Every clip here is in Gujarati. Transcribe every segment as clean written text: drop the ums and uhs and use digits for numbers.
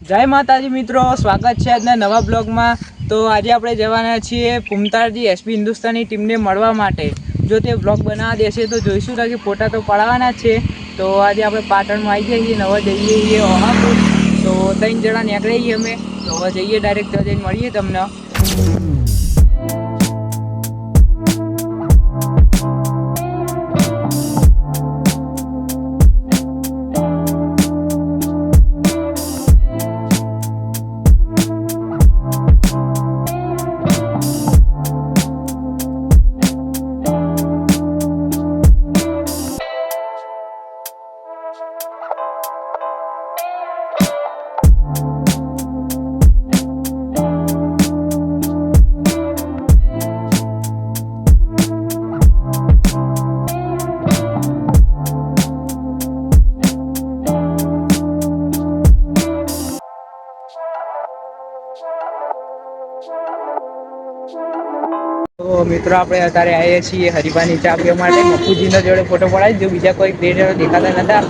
જય માતાજી મિત્રો, સ્વાગત છે આજના નવા બ્લોગમાં। તો આજે આપણે જવાના છીએ ફૂમતાળજી એસપી હિન્દુસ્તાની ટીમને મળવા માટે। જો તે બ્લોગ બનાવવા દેશે તો જોઈશું કે ફોટા તો પડાવવાના છે। તો આજે આપણે પાટણમાં આવી જઈએ, નવા જઈએ છીએ ઓહાપુર। તો 3 જણા નીકળીએ છીએ અમે, તો હવે જઈએ ડાયરેક્ટ ત્યાં જઈને મળીએ તમને। તો મિત્રો આપણે અત્યારે આવ્યા છીએ હરિભાની ચા પીવા માટે। મફુજીના જોડે ફોટો પડાવી જો, બીજા કોઈ પ્લેયરો દેખાતા નતા।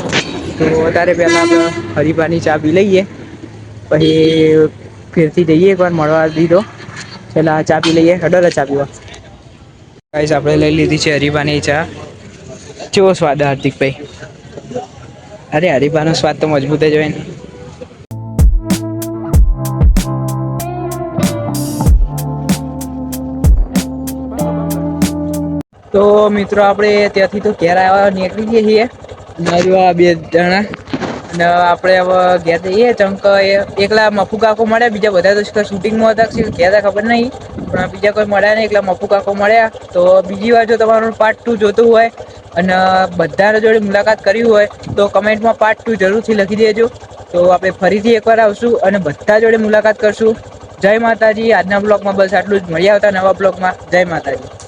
તો અત્યારે પહેલા આપણે હરિભાની ચા પી લઈએ, પછી ફેરથી જઈએ એકવાર મળવા દીધો। પેલા ચા પી લઈએ, હડો ચા પીવા। ગાઈસ આપણે લઈ લીધી છે હરિભાની ચા। કેવો સ્વાદ હાર્દિકભાઈ? અરે હરિભાનો સ્વાદ તો મજબૂત જ હોય ને। તો મિત્રો આપણે ત્યાંથી તો ઘેર આવ્યા નીકળી જઈએ છીએ, આ 2 જણા। અને આપણે હવે ઘેર જઈએ। ચંક એકલા મફુ કાકો મળ્યા, બીજા બધા તો શૂટિંગમાં હતા, ઘેર ખબર નહીં, પણ બીજા કોઈ મળ્યા નહીં, એકલા મફુ કાકો મળ્યા। તો બીજી વાર જો તમારું પાર્ટ 2 જોતું હોય અને બધા જોડે મુલાકાત કરવી હોય તો કમેન્ટમાં પાર્ટ 2 જરૂરથી લખી દેજો। તો આપણે ફરીથી એકવાર આવશું અને બધા જોડે મુલાકાત કરશું। જય માતાજી। આજના બ્લોગમાં બસ આટલું જ, મળ્યા હતા નવા બ્લોગમાં। જય માતાજી।